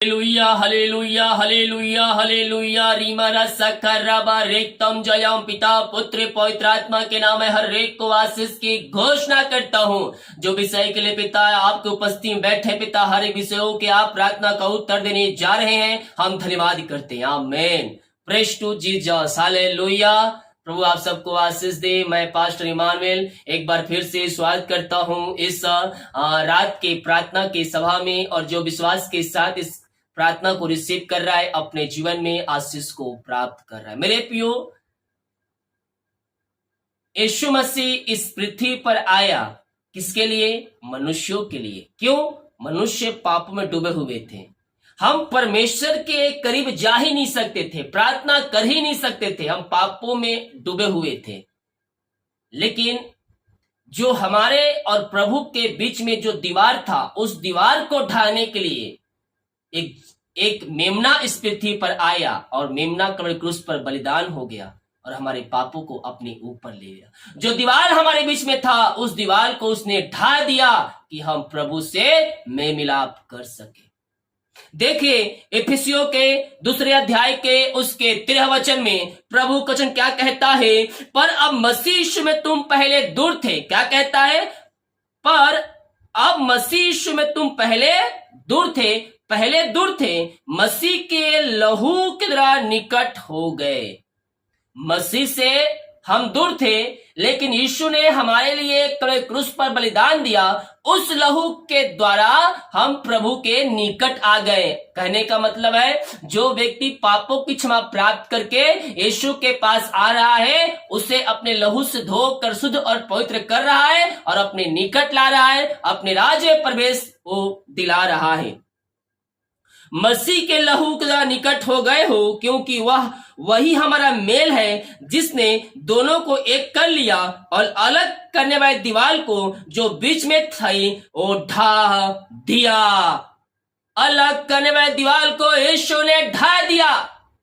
Hallelujah hallelujah hallelujah hallelujah रीमारा सकराबा रेक्तम जयम पिता पुत्र पवित्र आत्मा के नाम में हर एक को आशीष की घोषणा करता हूँ। जो विषय के लिए पिता आपके उपस्थिति में बैठे पिता हर एक विषयों के आप प्रार्थना का उत्तर देने जा रहे हैं, हम धन्यवाद करते हैं। आमीन। Praise to Jesus. हालेलुया। प्रभु आप सबको आशीष दे। मैं पास्टर इमानुएल एक बार फिर से स्वागत करता हूं इस रात के प्रार्थना की सभा में, और जो विश्वास के साथ इस प्रार्थना को रिसीव कर रहा है अपने जीवन में आशीष को प्राप्त कर रहा है। मेरे प्रियो, यीशु मसीह इस पृथ्वी पर आया किसके लिए? मनुष्यों के लिए। क्यों? मनुष्य पाप में डूबे हुए थे। हम परमेश्वर के करीब जा ही नहीं सकते थे, प्रार्थना कर ही नहीं सकते थे, हम पापों में डूबे हुए थे। लेकिन जो हमारे और प्रभु के बीच में जो दीवार था, उस दीवार को ढाने के लिए एक मेमना इस पृथ्वी पर आया, और मेमना कब्र क्रूस पर बलिदान हो गया और हमारे पापों को अपने ऊपर ले लिया। जो दीवार हमारे बीच में था, उस दीवार को उसने ढा दिया कि हम प्रभु से मेल मिलाप कर सके। देखिए, इफिसियों के 2 अध्याय के उसके 13 वचन में प्रभु वचन क्या कहता है? पर अब मसीह यीशु में तुम पहले दूर थे। क्या कहता है? पर अब मसीह यीशु में तुम पहले दूर थे, मसीह के लहू के द्वारा निकट हो गए। मसीह से हम दूर थे, लेकिन यीशु ने हमारे लिए क्रूस पर बलिदान दिया। उस लहू के द्वारा हम प्रभु के निकट आ गए। कहने का मतलब है, जो व्यक्ति पापों की क्षमा प्राप्त करके यीशु के पास आ रहा है, उसे अपने लहू से धोकर शुद्ध और पवित्र कर रहा है और अपने निकट ला रहा है, अपने राज्य में प्रवेश वो दिला रहा है। मसीह के लहू के निकट हो गए हो, क्योंकि वही हमारा मेल है, जिसने दोनों को एक कर लिया और अलग करने वाली दीवार को जो बीच में थी वो ढा दिया। अलग करने वाली दीवार को यीशु ने ढा दिया।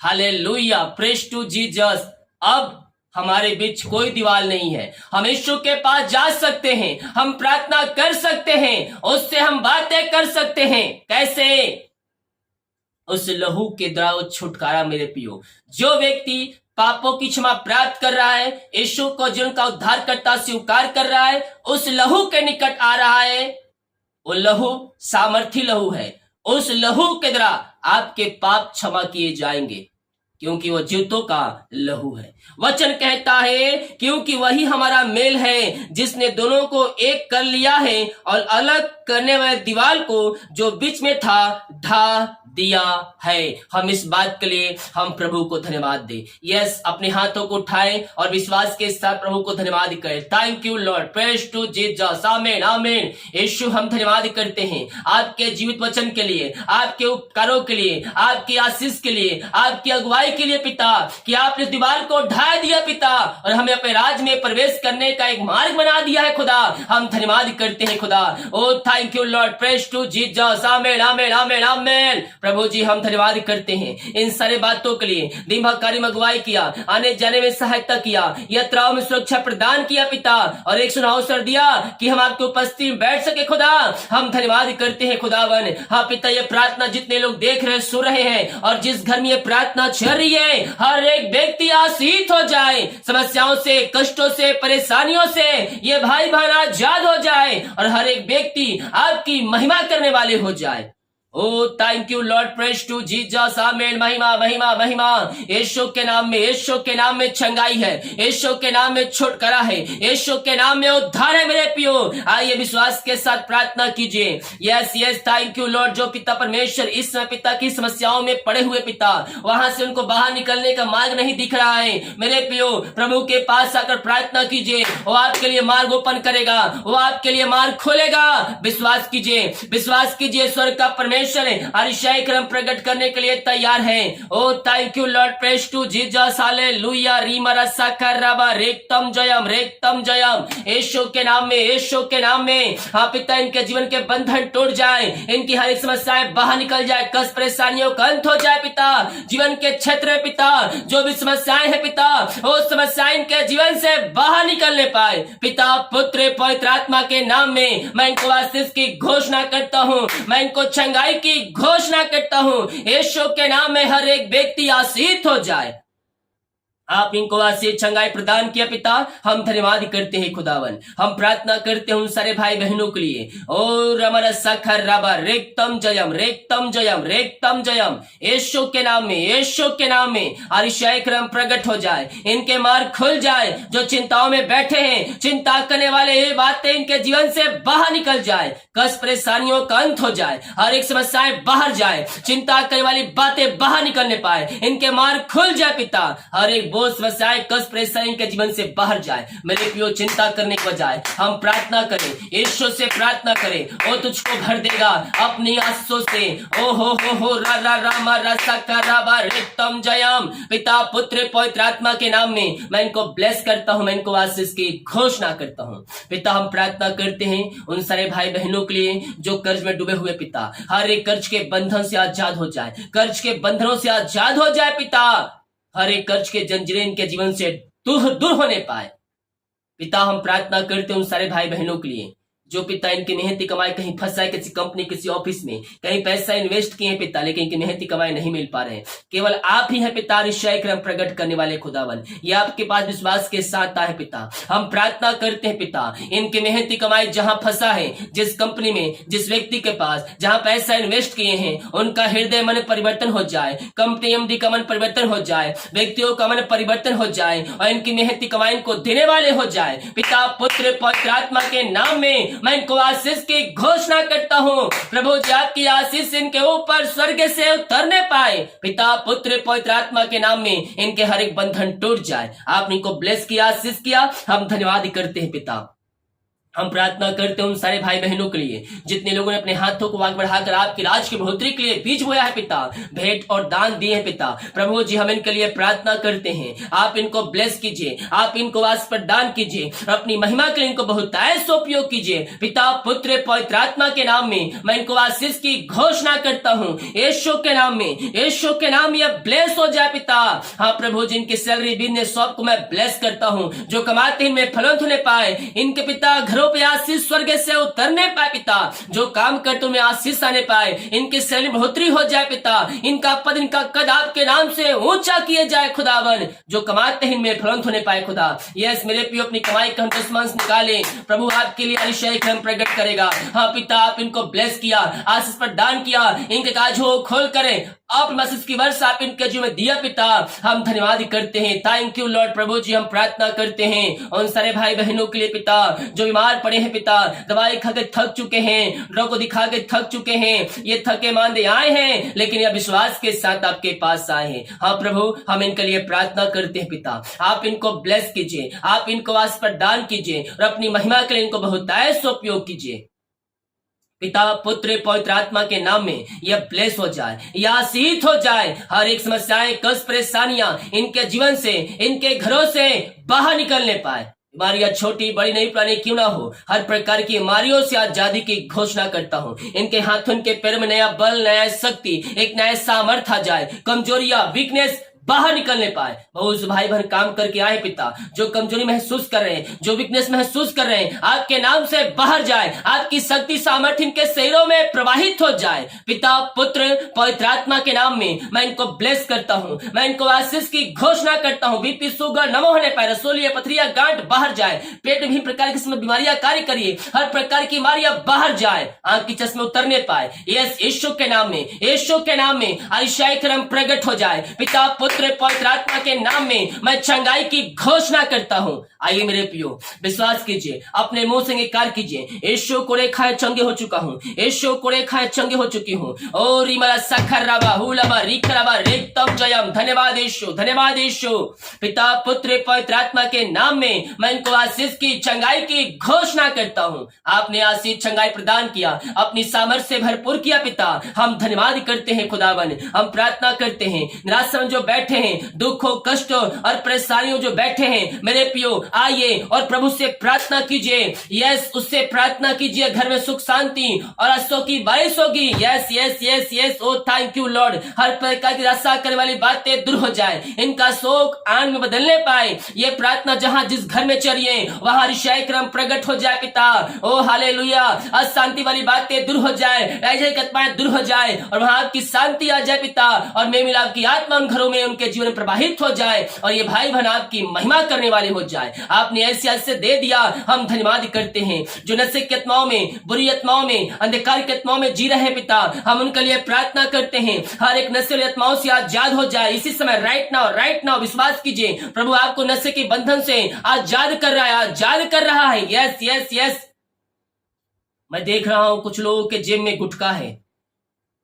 हालेलुया। Praise to Jesus. अब हमारे बीच कोई दीवार नहीं है। हम यीशु के पास जा सकते हैं, हम प्रार्थना कर सकते हैं, उससे हम बातें कर सकते हैं। कैसे? उस लहू के द्वारा छुटकारा। मेरे पियो, जो व्यक्ति पापों की क्षमा प्राप्त कर रहा है, यीशु को जीवन का उद्धारकर्ता स्वीकार कर रहा है, उस लहू के निकट आ रहा है। वो लहू सामर्थी लहू है। उस लहू के द्वारा आपके पाप क्षमा किए जाएंगे, क्योंकि वो जीवतों का लहू है। वचन कहता है, क्योंकि वही हमारा मेल है, जिसने दोनों को एक कर लिया है और अलग करने वाले दीवार को जो बीच में था ढा दिया है। हम इस बात के लिए हम प्रभु को धन्यवाद दें। यस, अपने हाथों को उठाएं और विश्वास के साथ प्रभु को धन्यवाद करें। Thank you Lord. Praise to Jesus. आमीन आमीन। यीशु, हम धन्यवाद करते हैं आपके जीवित वचन के लिए, आपके उपकारों के लिए, आपकी आशीष के लिए, आपकी अगुवाई के लिए पिता, कि आपने दीवार को ढा दिया पिता, और हमें अपने राज में प्रवेश करने का एक मार्ग बना दिया है खुदा। हम धन्यवाद करते हैं खुदा। Oh thank you Lord. Praise to Jesus. आमीन आमीन आमीन आमीन। प्रभु जी, हम धन्यवाद करते हैं इन सारे बातों के लिए। दिन भर कार्य में अगुवाई किया, आने जाने में सहायता किया, यात्राओं में सुरक्षा प्रदान किया पिता, और एक सुना अवसर दिया कि हम आपके उपस्थिति में बैठ सके खुदा। हम धन्यवाद करते हैं खुदावन। हाँ पिता, ये प्रार्थना जितने लोग देख रहे हैं, सुन रहे हैं, और जिस घर में ये प्रार्थना चल रही है, हर एक व्यक्ति आशीष हो जाए। समस्याओं से, कष्टों से, परेशानियों से ये भाई बहन आजाद हो जाए, और हर एक व्यक्ति आपकी महिमा करने वाले हो जाए। Oh thank you Lord. Praise to Jesus. आमीन। महिमा महिमा महिमा। यीशु के नाम में, यीशु के नाम में चंगाई है, यीशु के नाम में छुटकारा है, यीशु के नाम में उद्धार है। मेरे पियो, आइए विश्वास के साथ प्रार्थना कीजिए। Yes yes, thank you Lord. जो पिता परमेश्वर इस समय पिता की समस्याओं में पड़े हुए पिता, वहां से उनको बाहर निकलने का मार्ग नहीं दिख रहा है, मेरे पियो, प्रभु के पास आकर प्रार्थना कीजिए। वो आपके लिए मार्ग ओपन करेगा, वो आपके लिए मार्ग खोलेगा। विश्वास कीजिए, विश्वास कीजिए। स्वर्ग का परमेश्वर अरिशाई क्रम प्रकट करने के लिए तैयार है। Oh thank you Lord. Praise to Jesus. Hallelujah. रीमरा सकराबा रेक्तम जयम रेक्तम जयम। यीशु के नाम में, यीशु के नाम में। हाँ पिता, इनके जीवन के बंधन टूट जाए, इनकी हर एक समस्याएं बाहर निकल जाए, कष्ट परेशानियों का अंत हो जाए पिता। जीवन के क्षेत्र में पिता जो भी समस्याएं है पिता, वो समस्याएं इनके जीवन से बाहर निकलने पाए पिता। पुत्र पवित्र आत्मा के नाम में मैं इनको आशीष की घोषणा करता हूँ। मैं इनको चंगाई चंगाई की घोषणा करता हूं। यीशु के नाम में हर एक व्यक्ति आशीष हो जाए। आप इनको आशीष चंगाई प्रदान किया पिता, हम धन्यवाद करते हैं खुदावन। हम प्रार्थना करते हैं उन सारे भाई बहनों के लिए। ओ रमर सखर रबा रेक्तम जयम रेक्तम जयम रेक्तम जयम, यीशु के नाम में, यीशु के नाम में अरिशय क्रम प्रकट हो जाए, इनके मार्ग खुल जाए। जो चिंताओं में बैठे हैं, चिंता करने वाले ये बातें इनके जीवन से बाहर निकल जाए। कष्ट परेशानियों का अंत हो जाए, हर एक समस्याएं बाहर जाए, चिंता करने वाली बातें बाहर निकलने पाए, इनके मार्ग खुल जाए पिता। हर एक बोझ समस्याएं कष्ट परेशानी के जीवन से बाहर जाए। मेरे प्रियो, चिंता करने के बजाय हम प्रार्थना करें, यीशु से प्रार्थना करें, वो तुझको भर देगा अपनी आशीषों से। ओ हो रा रा रामा रसा कराबा रेतम जयम। पिता पुत्र पवित्र आत्मा के नाम में मैं इनको ब्लेस करता हूं, मैं इनको आशीष की घोषणा करता हूं। पिता हम प्रार्थना करते हैं उन सारे भाई बहनों के लिए जो कर्ज में डूबे हुए पिता, हर एक कर्ज के बंधन से आजाद हो जाए, कर्ज के बंधनों से आजाद हो जाए पिता। हर एक कर्ज के जंजीरें इनके जीवन से दूर होने पाए। पिता हम प्रार्थना करते हैं उन सारे भाई बहनों के लिए जो पिता इनकी मेहनती कमाई कहीं फंसा है, किसी कंपनी किसी ऑफिस में, कहीं पैसा इन्वेस्ट किए हैं पिता, लेकिन इनकी मेहनती कमाई नहीं मिल पा रहे। केवल आप ही हैं पिता निश्चय क्रम प्रकट करने वाले खुदावन। ये आपके पास विश्वास के साथ आए पिता। हम प्रार्थना करते हैं पिता, इनकी मेहनती कमाई जहां फंसा है, जिस कंपनी में, जिस व्यक्ति के पास जहां पैसा इन्वेस्ट किए हैं, उनका हृदय मन परिवर्तन हो जाए, कंपनी एमडी का मन परिवर्तन हो जाए, व्यक्तियों का मन परिवर्तन हो जाए और इनकी मेहनती कमाई को देने वाले हो जाए। पिता पुत्र पवित्र आत्मा के नाम में मैं इनको आशीष की घोषणा करता हूं। प्रभु जी आपकी आशीष इनके ऊपर स्वर्ग से उतरने पाए। पिता पुत्र पवित्र आत्मा के नाम में इनके हर एक बंधन टूट जाए। आपने इनको ब्लेस किया, आशीष किया, हम धन्यवाद करते हैं पिता। हम प्रार्थना करते हैं उन सारे भाई बहनों के लिए जितने लोगों ने अपने हाथों को आगे बढ़ाकर आपके राज की बढ़ोतरी के लिए बीज बोया है पिता, भेंट और दान दिए हैं पिता। प्रभु जी हम इनके लिए प्रार्थना करते हैं, आप इनको ब्लेस कीजिए, आप इनको आशीष प्रदान कीजिए, अपनी महिमा के लिए इनको बहुतायत से उपयोग कीजिए। पिता पुत्र पवित्र आत्मा के नाम में मैं इनको आशीष की घोषणा करता हूँ। यीशु के नाम में, यीशु के नाम में ब्लेस हो जाए पिता। हाँ प्रभु जी इनकी सैलरी बिजनेस शॉप को मैं ब्लेस करता हूँ, जो कमाते हैं इनमें फलवंत होने पाए, इनके पिता घरों पे आशीष स्वर्ग से उतरने पाए पिता, जो काम करते उनमें आशीष आने पाए, इनकी सैलरी बढ़ोतरी हो जाए पिता, इनका पद इनका कद आपके नाम से ऊंचा किए जाए खुदावन, जो कमाते हैं इनमें फलवंत होने पाए खुदा। यस मेरे प्रियो अपनी कमाई का हम दसमांश निकाले, प्रभु आपके लिए अतिशय क्रम प्रकट करेगा। हाँ पिता आप इनको ब्लेस किया, आशीष प्रदान किया, इनके काजों खोल करें, आप मैसेज की वर्षा आप इनके जीवन में दिया पिता। हम धन्यवाद करते हैं, थैंक यू लॉर्ड। प्रभु जी हम प्रार्थना करते हैं उन सारे भाई बहनों के लिए पिता जो बीमार पड़े हैं पिता, दवाई खा के थक चुके हैं, डॉक्टर को दिखा के थक चुके हैं, ये थके मांदे आए हैं लेकिन यह विश्वास के साथ आपके पास आए हैं। हाँ प्रभु हम इनके लिए प्रार्थना करते हैं पिता, आप इनको ब्लेस कीजिए, आप इनको आशीष प्रदान कीजिए और अपनी महिमा के लिए इनको बहुतायत से उपयोग कीजिए। पिता पुत्र पवित्र आत्मा के नाम में यह ब्लेस हो जाए, यह आशीष हो जाए। हर एक समस्याएं कष्ट परेशानियां इनके जीवन से, इनके घरों से बाहर निकलने पाए। बीमारियां छोटी बड़ी नहीं पुरानी क्यों ना हो, हर प्रकार की बीमारियों से आजादी की घोषणा करता हूँ। इनके हाथों इनके पैर में नया बल, नया शक्ति, एक नया सामर्थ आ जाए, कमजोरियां वीकनेस बाहर निकलने पाए। बहुत भाई बहन काम करके आए पिता, जो कमजोरी महसूस कर रहे हैं, जो वीकनेस महसूस कर रहे हैं, आपके नाम से बाहर जाए, आपकी शक्ति सामर्थ्य इनके शरीरों में प्रवाहित हो जाए। पिता पुत्र पवित्र आत्मा के नाम में मैं इनको ब्लेस करता हूँ, मैं इनको आशीष की घोषणा करता हूँ। बीपी शुगर नमो होने पाए, रसोलिया पथरिया गांठ बाहर जाए, पेट में भी प्रकार की बीमारियां कार्य करिए, हर प्रकार की बीमारियां बाहर जाए, आंख की चश्मे उतरने पाए। यस यीशु के नाम में, यीशु के नाम में अतिशय क्रम प्रकट हो जाए। पिता पुत्र पवित्र आत्मा के नाम में मैं चंगाई की घोषणा करता हूं। आइए मेरे प्रियो विश्वास कीजिए, अपने मुंह से इंकार कीजिए, यीशु को रेखाएं चंगे हो चुका हूं, यीशु को रेखाएं चंगे हो चुकी हूं। ओ रिमला सखरबा हुलबा रिखरबा रेतम जयम। धन्यवाद यीशु, धन्यवाद यीशु। पिता पुत्र पवित्र आत्मा के नाम में मैं इनको आशीष की चंगाई की घोषणा करता हूं। आपने आशीष चंगाई प्रदान किया, अपनी सामर्थ्य से भरपूर किया पिता, हम धन्यवाद करते हैं खुदावन। हम प्रार्थना करते हैं निराश जो बैठे हैं, दुखों कष्टों और परेशानियों जो बैठे हैं मेरे पियो, आइए और प्रभु से प्रार्थना कीजिए। यस, उससे प्रार्थना कीजिए, घर में सुख शांति और आंसू की बारिश होगी। Yes yes yes yes, oh thank you Lord. हर प्रकार की निराशा करने वाली बातें दूर हो जाए, इनका शोक आनंद में बदलने पाए। ये प्रार्थना जहां जिस घर में चलिए वहां ऋषाई क्रम प्रकट हो जाए पिता। ओ हालेलुया, अशांति वाली बातें दूर हो जाए, ऐसे आत्माएं दूर हो जाए और वहां आपकी शांति आ जाए पिता। और मेल मिलाप की आत्मा उन घरों में, उनके जीवन में प्रवाहित हो जाए और ये भाई बहन आपकी महिमा करने वाले हो जाए। आपने ऐसे दे दिया, हम धन्यवाद करते हैं। जो नशे की आत्माओं में, बुरी आत्माओं में, अंधकार की आत्माओं में जी रहे हैं पिता, हम उनके लिए प्रार्थना करते हैं। हर एक नशे वाली आत्माओं से आजाद हो जाए इसी समय, राइट नाउ विश्वास कीजिए, प्रभु आपको नशे के बंधन से आजाद कर रहा है, आजाद कर रहा है। यस यस यस, मैं देख रहा हूं कुछ लोगों के जेब में गुटखा है,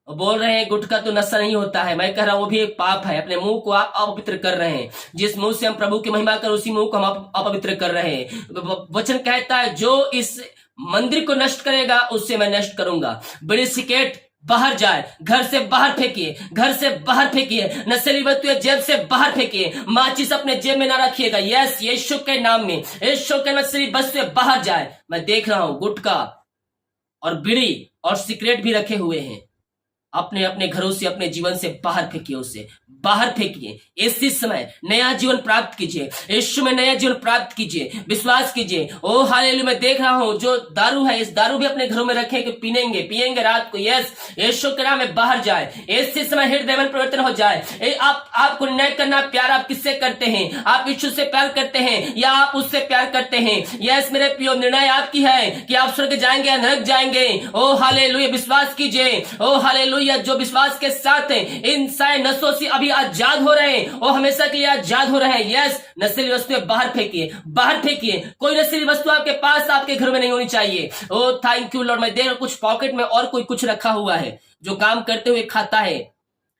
बोल रहे हैं गुटखा तो नशा नहीं होता है। मैं कह रहा हूं वो भी एक पाप है। अपने मुंह को आप अपवित्र कर रहे हैं। जिस मुंह से हम प्रभु की महिमा कर, उसी मुंह को हम अपवित्र कर रहे हैं। वचन कहता है जो इस मंदिर को नष्ट करेगा उससे मैं नष्ट करूंगा। बड़ी सिगरेट बाहर जाए, घर से बाहर फेंकिए, घर से बाहर फेंकिए। नशीली वस्तुएं जेब से बाहर फेंकिए। माचिस अपने जेब में ना रखिएगा। यस, यीशु के नाम में, यीशु के नशीली वस्तुएं बाहर जाए। मैं देख रहा हूं गुटखा और बीड़ी और सिगरेट भी रखे हुए हैं। अपने अपने घरों से, अपने जीवन से बाहर फेंकिए, उसे बाहर फेंकिए। इसी समय नया जीवन प्राप्त कीजिए, यीशु में नया जीवन प्राप्त कीजिए, विश्वास कीजिए। ओ हालेलुया, मैं देख रहा हूं जो दारू है, इस दारू भी अपने घरों में रखें कि पिएंगे रात को। यस, यीशु के नाम में बाहर जाए। इसी समय हृदय में परिवर्तन हो जाए। आपको निर्णय करना, प्यार आप किससे करते हैं? आप यीशु से प्यार करते हैं या आप उससे प्यार करते हैं? यस मेरे प्रियो, निर्णय आपकी है कि आप स्वर्ग जाएंगे या नरक जाएंगे। ओ हालेलुया, विश्वास कीजिए। ओ हालेलुया, जो विश्वास के साथ इन सारे नशों से अभी आजाद हो रहे हैं, वो हमेशा के लिए आजाद हो रहे हैं। यस, नशीली वस्तुएं बाहर फेंकिए, बाहर फेंकिए। कोई नशीली वस्तु आपके पास, आपके घर में नहीं होनी चाहिए। ओ थैंक यू लॉर्ड। मैं देख रहा हूं कुछ पॉकेट में और कोई कुछ रखा हुआ है जो काम करते हुए खाता है।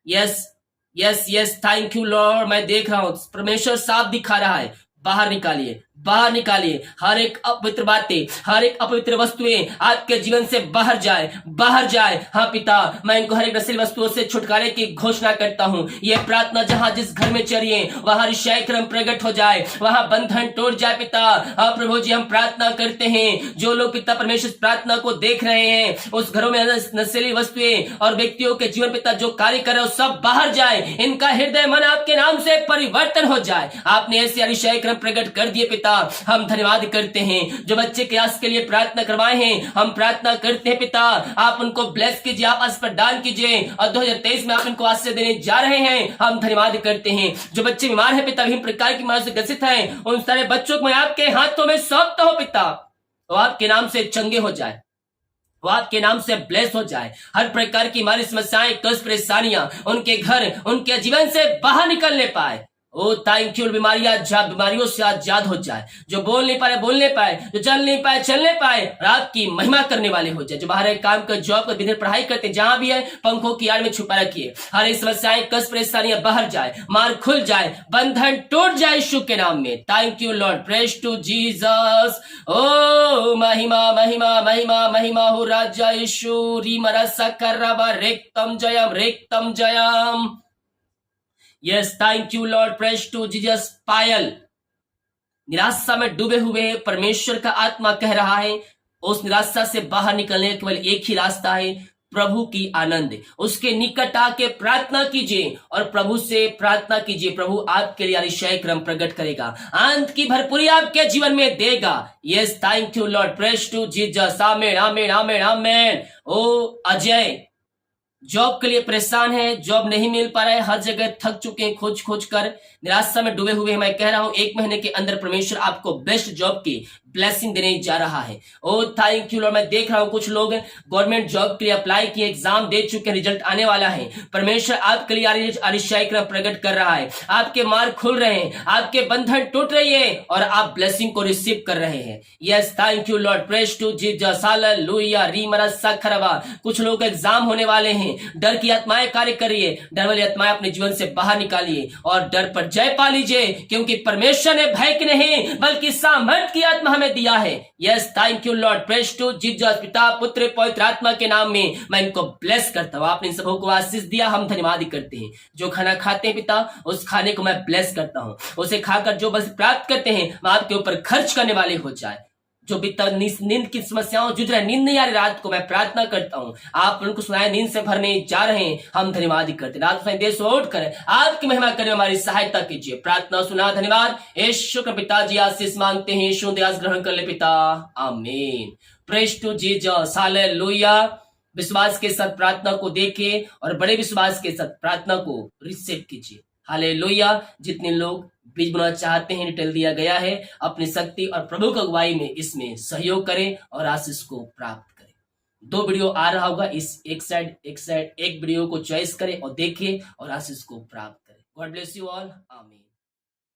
Yes yes yes, thank you Lord. मैं देख रहा हूं परमेश्वर साफ दिखा रहा है। बाहर निकालिए, बाहर निकालिए। हर एक अपवित्र बातें, हर एक अपवित्र वस्तुएं आपके जीवन से बाहर जाए, बाहर जाए। हाँ पिता, मैं इनको हर एक नशीली वस्तुओं से छुटकारे की घोषणा करता हूँ। ये प्रार्थना जहां जिस घर में चलिए वहां ऋषाई क्रम प्रकट हो जाए, वहां बंधन टूट जाए पिता। हाँ प्रभु जी, हम प्रार्थना करते हैं। जो लोग पिता परमेश्वर प्रार्थना को देख रहे हैं, उस घरों में नशीली वस्तुएं और व्यक्तियों के जीवन पिता जो कार्य कर रहे हो सब बाहर जाए। इनका हृदय मन आपके नाम से परिवर्तन हो जाए। आपने ऐसे ऋषाई क्रम प्रकट कर दिए पिता, हम धन्यवाद करते हैं। जो बच्चे के आस के लिए प्रार्थना करवाए हैं, हम प्रार्थना करते हैं पिता, आप उनको ब्लेस कीजिए, आप आस पर दान कीजिए और 2023 में आप इनको आशीष देने जा रहे हैं। हम धन्यवाद करते हैं। जो बच्चे बीमार हैं पिता, विभिन्न प्रकार की बीमारी से ग्रसित हैं, उन सारे बच्चों को मैं आपके हाथों में सौंपता हूं पिता। वो आपके नाम से चंगे हो जाए, वो आपके नाम से ब्लेस हो जाए। हर प्रकार की हमारी समस्याएं, कष्ट, परेशानियां उनके घर, उनके जीवन से बाहर निकलने पाए। ओ थैंक यू, बीमारियों से आजाद हो जाए। जो बोल नहीं पाए बोलने पाए, जो चल नहीं पाए चलने पाए, और आपकी महिमा करने वाले हो जाए। जो बाहर काम कर, जॉब कर, बिजनेस, पढ़ाई करते, जहां भी है पंखों की आड़ में छुपा रखिए। हर एक समस्याएं, कष्ट, परेशानियां बाहर जाए, मार खुल जाए, बंधन टूट जाए यीशु के नाम में। Thank you Lord, praise to Jesus. ओ महिमा महिमा महिमा महिमा हो राजा यीशु। री मरसा करवा रेक्तम जयम, रेक्तम जयम। Yes, thank you Lord, praise to Jesus. पायल निराशा में डूबे हुए हैं, परमेश्वर का आत्मा कह रहा है उस निराशा से बाहर निकलने का केवल एक ही रास्ता है, प्रभु की आनंद। उसके निकट आके प्रार्थना कीजिए और प्रभु से प्रार्थना कीजिए। प्रभु आपके लिए ऋषाई क्रम प्रकट करेगा, आनंद की भरपूरी आपके जीवन में देगा। Yes, thank you Lord, praise to Jesus. आमेन आमेन आमेन आमेन। ओ अजय, जॉब के लिए परेशान है, जॉब नहीं मिल पा रहा है, हर जगह थक चुके हैं, खोज खोज कर निराशा में डूबे हुए हैं। मैं कह रहा हूं 1 महीने के अंदर परमेश्वर आपको बेस्ट जॉब की ब्लेसिंग देने जा रहा है। Oh thank you Lord. मैं देख रहा हूं कुछ लोग गवर्नमेंट जॉब के लिए अप्लाई किए, एग्जाम दे चुके हैं, रिजल्ट आने वाला है। परमेश्वर आपके लिए ऋषाई क्रम प्रकट कर रहा है। आपके मार्ग खुल रहे हैं, आपके बंधन टूट रही है और आप ब्लेसिंग को रिसीव कर रहे हैं। Yes, thank you Lord, praise to Jesus. Hallelujah. री मरसा खरवा। कुछ लोग एग्जाम होने वाले हैं, डर की आत्माएं कार्य करिए, डर वाली आत्माएं अपने जीवन से बाहर निकालिए और डर पर जय पा लीजिए, क्योंकि परमेश्वर ने भय की नहीं बल्कि सामर्थ की आत्मा हमें दिया है। Yes, thank you Lord. Praise to Jesus. पिता, पुत्र, पवित्र आत्मा के नाम में मैं इनको ब्लेस करता हूँ। आपने इन सबों को आशीष दिया, हम धन्यवाद ही करते हैं। जो खाना खाते हैं पिता, उस खाने को मैं ब्लेस करता हूँ। उसे खाकर जो बस प्राप्त करते हैं, मैं आपके ऊपर खर्च करने वाले हो जाए। जो भी नींद की समस्याओं जूझ रहे, नींद नहीं आ रही रात को, मैं प्रार्थना करता हूँ आप उनको सुनाए, नींद से भरने जा रहे हैं, हम धन्यवाद ही करते हैं। रात को देश उठ कर आपकी महिमा करें, हमारी सहायता कीजिए। प्रार्थना सुना, धन्यवाद। यीशु के पिताजी आशीष मांगते हैं, यीशु दयास ग्रहण कर ले पिता, आमीन। Praise to Jesus, hallelujah. विश्वास के साथ प्रार्थना को देखें और बड़े विश्वास के साथ प्रार्थना को रिसीव कीजिए। हालेलुया। जितने लोग बीज बोना चाहते हैं, डिटेल दिया गया है। अपनी शक्ति और प्रभु की अगुवाई में इसमें सहयोग करें और आशीष को प्राप्त करें। 2 वीडियो आ रहा होगा, इस एक साइड एक वीडियो को चॉइस करें और देखें और आशीष को प्राप्त करें। गॉड ब्लेस यू ऑल, आमीन।